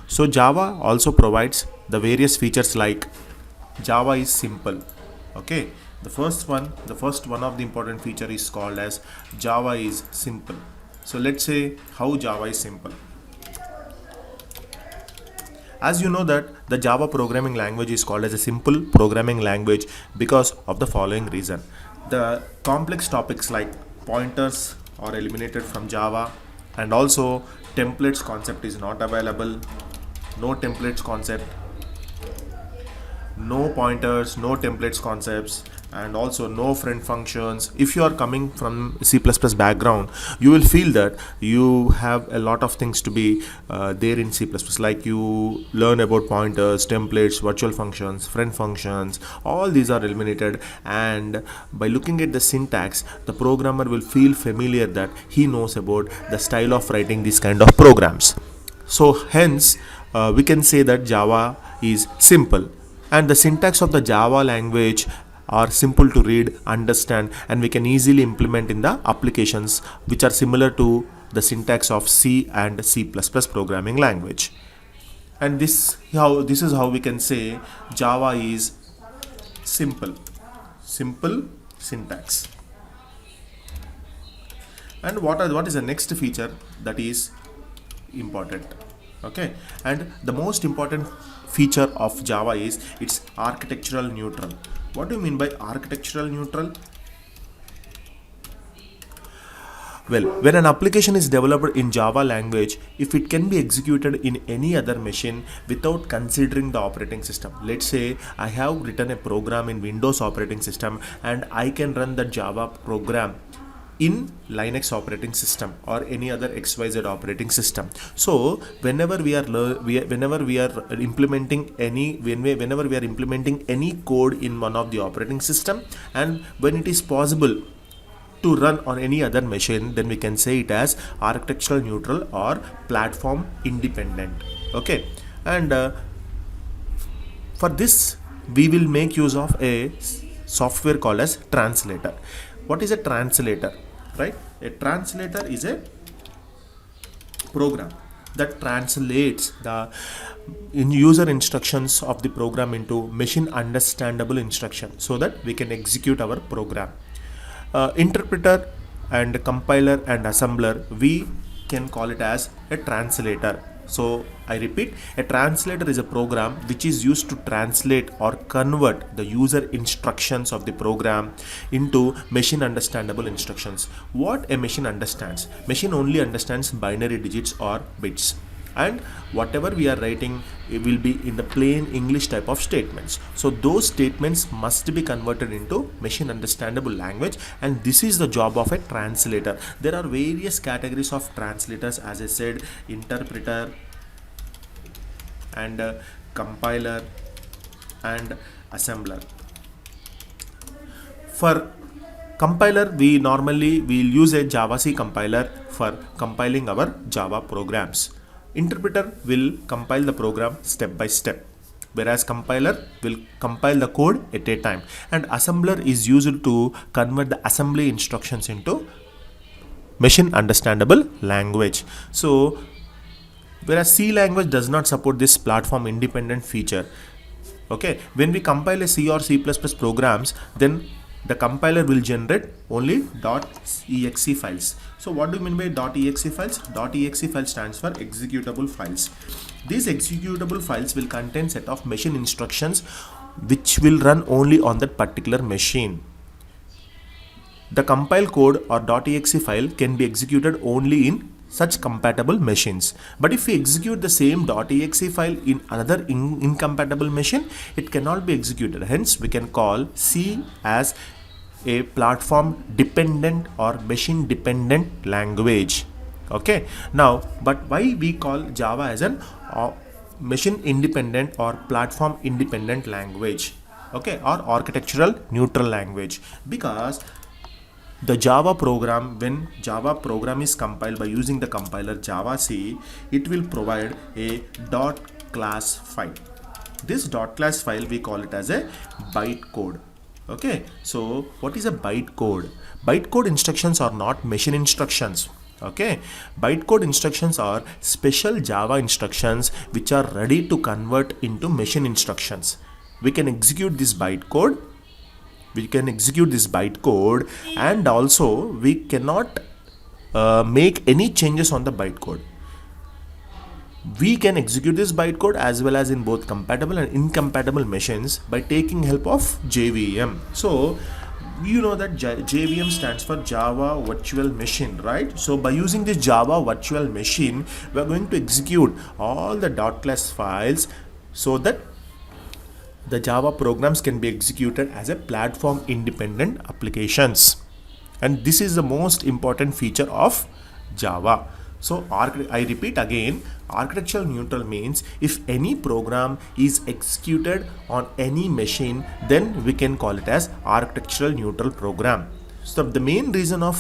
So Java also provides the various features like Java is simple. Okay, the first one of the important feature is called as Java is simple. So let's say how Java is simple. As you know that the Java programming language is called as a simple programming language because of the following reason. The complex topics like pointers are eliminated from Java, and also templates concept is not available. No templates concept, no pointers, no templates concepts, and also no friend functions. If you are coming from C++ background, you will feel that you have a lot of things to be there in C++, like you learn about pointers, templates, virtual functions, friend functions. All these are eliminated, and by looking at the syntax, the programmer will feel familiar that he knows about the style of writing these kind of programs. So hence we can say that Java is simple, and the syntax of the Java language are simple to read, understand, and we can easily implement in the applications which are similar to the syntax of C and C++ programming language. And this is how we can say Java is simple syntax. And what is the next feature that is important? Okay, and the most important feature of Java is it's architectural neutral. What do you mean by architectural neutral? Well, when an application is developed in Java language, if it can be executed in any other machine without considering the operating system. Let's say I have written a program in Windows operating system and I can run the Java program in Linux operating system or any other XYZ operating system. So whenever we are implementing any code in one of the operating system, and when it is possible to run on any other machine, then we can say it as architectural neutral or platform independent. Okay, and for this we will make use of a software called as translator. What is a translator? Right, a translator is a program that translates the user instructions of the program into machine understandable instruction so that we can execute our program. Interpreter and compiler and assembler, we can call it as a translator. So I repeat, a translator is a program which is used to translate or convert the user instructions of the program into machine understandable instructions. What a machine understands? Machine only understands binary digits or bits, and whatever we are writing, it will be in the plain English type of statements. So those statements must be converted into machine understandable language, and this is the job of a translator. There are various categories of translators, as I said: interpreter and compiler and assembler. For compiler, we normally will use a Java C compiler for compiling our Java programs. Interpreter will compile the program step by step, whereas compiler will compile the code at a time, and assembler is used to convert the assembly instructions into machine understandable language. So whereas C language does not support this platform independent feature. Okay, when we compile a C or C++ programs, then the compiler will generate only .exe files. So what do you mean by .exe files? .exe file stands for executable files. These executable files will contain set of machine instructions which will run only on that particular machine. The compile code or .exe file can be executed only in such compatible machines. But if we execute the same .exe file in another incompatible machine, it cannot be executed. Hence, we can call C as a platform dependent or machine dependent language. Okay. Now, but why we call Java as an machine independent or platform independent language? Okay, or architectural neutral language? Because the Java program, when Java program is compiled by using the compiler Java C, it will provide a .class file. This .class file, we call it as a bytecode. Okay, so what is a bytecode? Bytecode instructions are not machine instructions. Okay, bytecode instructions are special Java instructions which are ready to convert into machine instructions. We can execute this bytecode. And also we cannot make any changes on the bytecode. We can execute this bytecode as well as in both compatible and incompatible machines by taking help of JVM. So you know that JVM stands for Java Virtual Machine, right? So by using this Java Virtual Machine, we are going to execute all the .class files so that the Java programs can be executed as a platform independent applications. And this is the most important feature of Java. So I repeat again, architectural neutral means if any program is executed on any machine, then we can call it as architectural neutral program. So the main reason of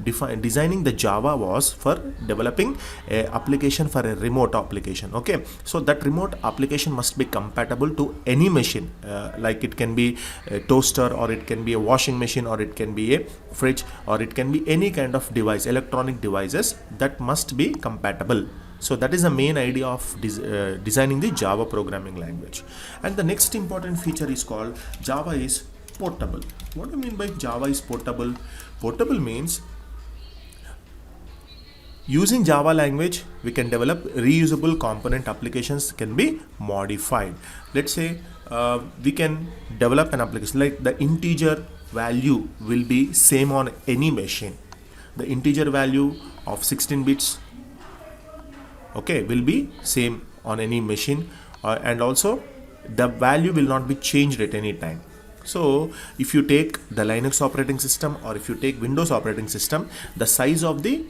designing the Java was for developing a application for a remote application. Okay, so that remote application must be compatible to any machine, like it can be a toaster, or it can be a washing machine, or it can be a fridge, or it can be any kind of device, electronic devices that must be compatible. So that is the main idea of designing the Java programming language. And the next important feature is called Java is portable. What do you mean by Java is portable? Portable means using Java language we can develop reusable component applications can be modified. Let's say we can develop an application like the integer value will be same on any machine. The integer value of 16 bits, okay, will be same on any machine, and also the value will not be changed at any time. So if you take the Linux operating system or if you take Windows operating system, the size of the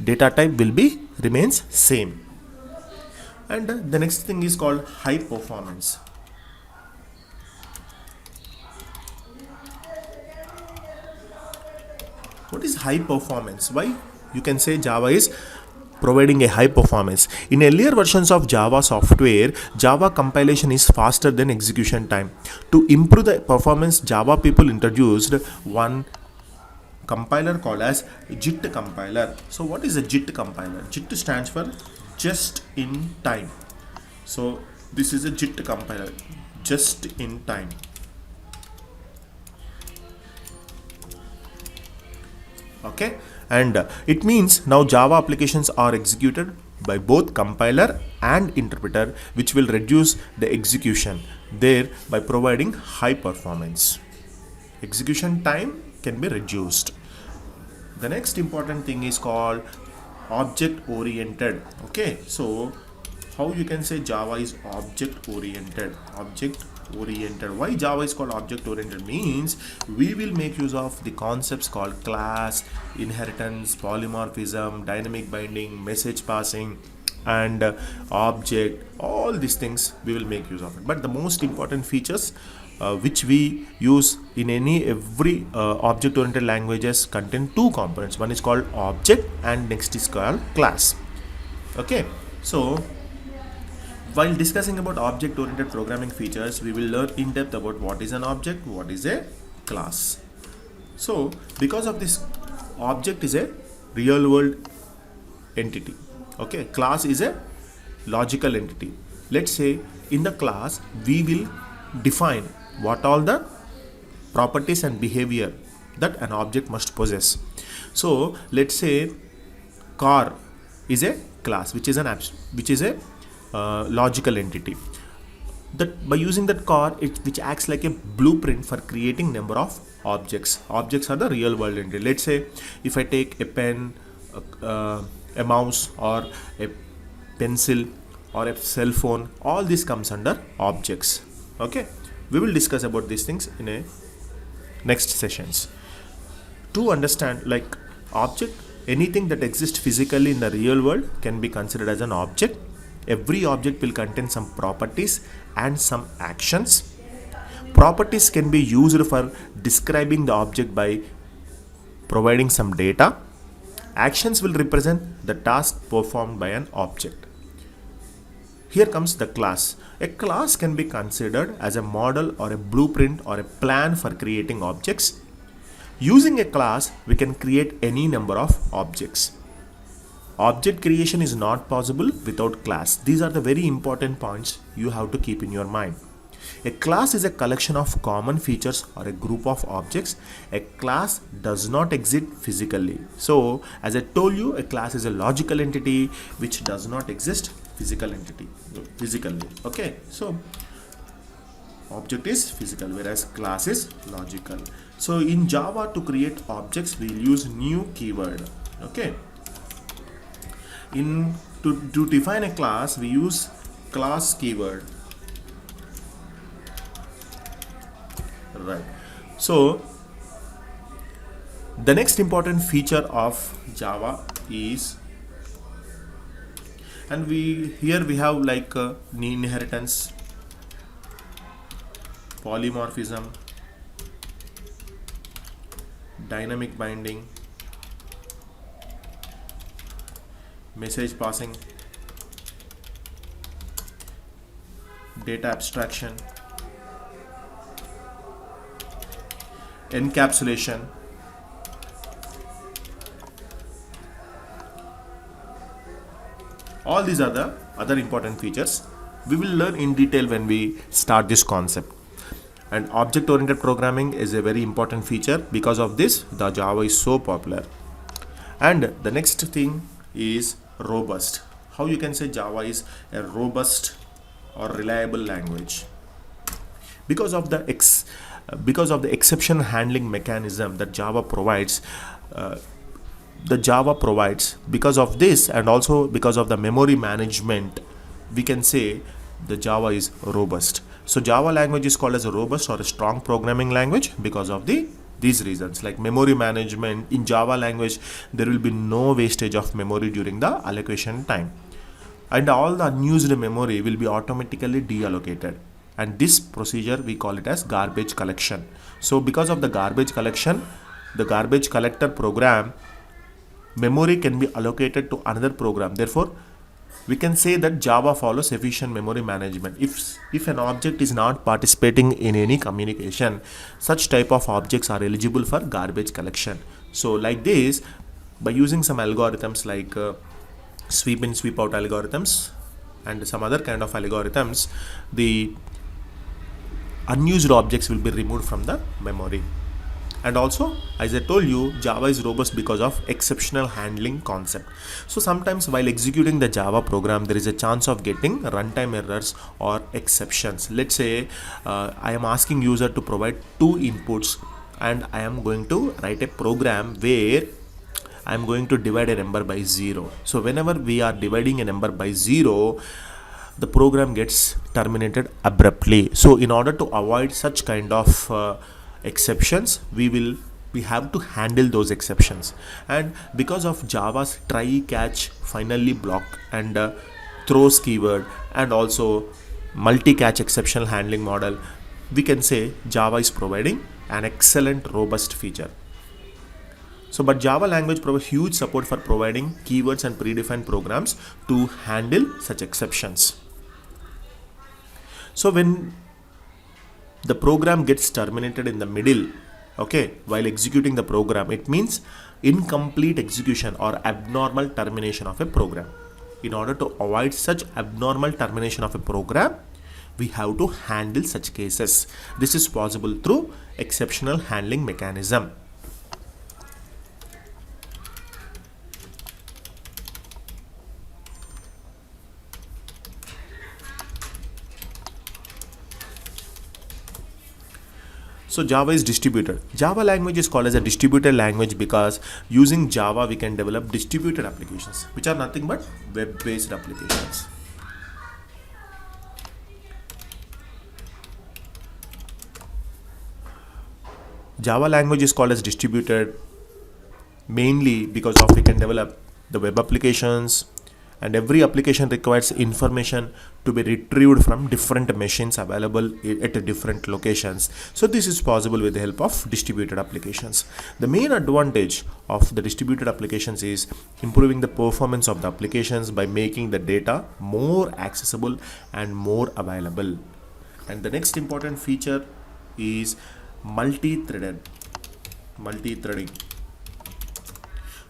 data type will be remains same. And the next thing is called high performance. What is high performance? Why you can say Java is providing a high performance? In earlier versions of Java software, Java compilation is faster than execution time. To improve the performance, Java people introduced one compiler called as JIT compiler. So what is a JIT compiler? JIT stands for just in time. So this is a JIT compiler, just in time. Okay, and it means now Java applications are executed by both compiler and interpreter, which will reduce the execution there by providing high performance. Execution time can be reduced. The next important thing is called object oriented. Okay, so how you can say Java is object oriented? Why Java is called object oriented means we will make use of the concepts called class, inheritance, polymorphism, dynamic binding, message passing, and object. All these things we will make use of it. But the most important features which we use in every object oriented languages contain two components. One is called object and next is called class. Okay, so while discussing about object-oriented programming features, we will learn in depth about what is an object, what is a class. So, because of this, object is a real-world entity. Okay, class is a logical entity. Let's say in the class we will define what all the properties and behavior that an object must possess. So, let's say car is a class, which is a logical entity. That by using that car, which acts like a blueprint for creating number of objects. Objects are the real world entity. Let's say if I take a pen, a mouse, or a pencil, or a cell phone, all this comes under objects. Okay, we will discuss about these things in a next sessions. To understand like object, anything that exists physically in the real world can be considered as an object. Every object will contain some properties and some actions. Properties can be used for describing the object by providing some data. Actions will represent the task performed by an object. Here comes the class. A class can be considered as a model or a blueprint or a plan for creating objects. Using a class, we can create any number of objects. Object creation is not possible without class. These are the very important points you have to keep in your mind. A class is a collection of common features or a group of objects. A class does not exist physically. So, as I told you, a class is a logical entity which does not exist physically. Okay, so object is physical whereas class is logical. So in Java, to create objects we'll use new keyword. Okay, to define a class we use class keyword, right? So the next important feature of Java is, and we have like inheritance, polymorphism, dynamic binding, message passing, data abstraction, encapsulation, all these are the other important features we will learn in detail when we start this concept. And object oriented programming is a very important feature. Because of this, the Java is so popular. And the next thing is robust. How you can say Java is a robust or reliable language? Because of the exception handling mechanism that Java provides. Because of this, and also because of the memory management, we can say the Java is robust. So Java language is called as a robust or a strong programming language because of these reasons. Like memory management in Java language, there will be no wastage of memory during the allocation time, and all the unused memory will be automatically deallocated, and this procedure we call it as garbage collection. So because of the garbage collection, the garbage collector program, memory can be allocated to another program. Therefore we can say that Java follows efficient memory management. If an object is not participating in any communication, such type of objects are eligible for garbage collection. So like this, by using some algorithms like sweep in sweep out algorithms and some other kind of algorithms, the unused objects will be removed from the memory. And also, as I told you, Java is robust because of exceptional handling concept. So sometimes while executing the Java program, there is a chance of getting runtime errors or exceptions. Let's say I am asking user to provide 2 inputs, and I am going to write a program where I am going to divide a number by 0. So whenever we are dividing a number by 0, the program gets terminated abruptly. So in order to avoid such kind of exceptions, we have to handle those exceptions. And because of Java's try catch finally block and throws keyword, and also multi-catch exceptional handling model, we can say Java is providing an excellent robust feature. So but Java language provides huge support for providing keywords and predefined programs to handle such exceptions. So when the program gets terminated in the middle, okay, while executing the program, it means incomplete execution or abnormal termination of a program. In order to avoid such abnormal termination of a program, we have to handle such cases. This is possible through exceptional handling mechanism. So Java is distributed. Java language is called as a distributed language because using Java we can develop distributed applications, which are nothing but web-based applications. Java language is called as distributed mainly because of we can develop the web applications, and every application requires information to be retrieved from different machines available at different locations. So this is possible with the help of distributed applications. The main advantage of the distributed applications is improving the performance of the applications by making the data more accessible and more available. And the next important feature is multi-threading.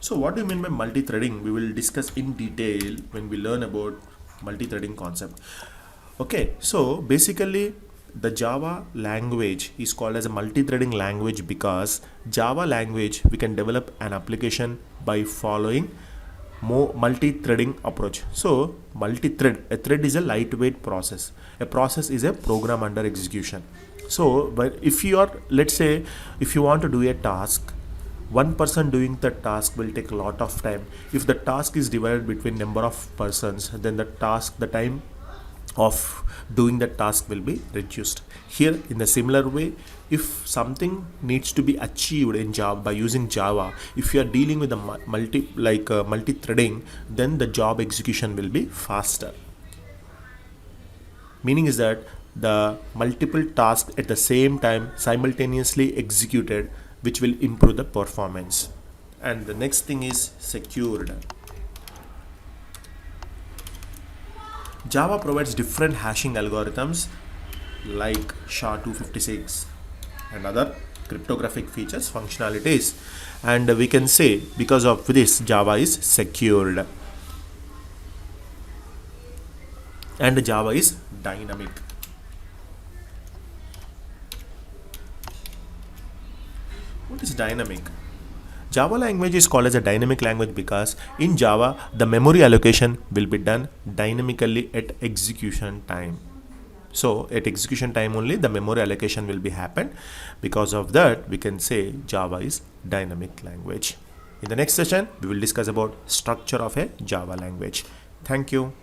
So what do you mean by multi-threading? We will discuss in detail when we learn about multi-threading concept. Okay, so basically the Java language is called as a multi-threading language because Java language we can develop an application by following more multi-threading approach. So a thread is a lightweight process. A process is a program under execution. So but if you are, let's say, if you want to do a task, one person doing the task will take a lot of time. If the task is divided between number of persons, then the time of doing the task will be reduced. Here in the similar way, if something needs to be achieved in Java by using Java, if you are dealing with the multi-threading, then the job execution will be faster. Meaning is that the multiple tasks at the same time simultaneously executed, which will improve the performance. And the next thing is secured. Java provides different hashing algorithms like SHA-256 and other cryptographic features, functionalities, and we can say because of this Java is secured. And Java is dynamic. What is dynamic? Java language is called as a dynamic language because in Java the memory allocation will be done dynamically at execution time. So at execution time only the memory allocation will be happen. Because of that we can say Java is dynamic language. In the next session we will discuss about structure of a Java language. Thank you.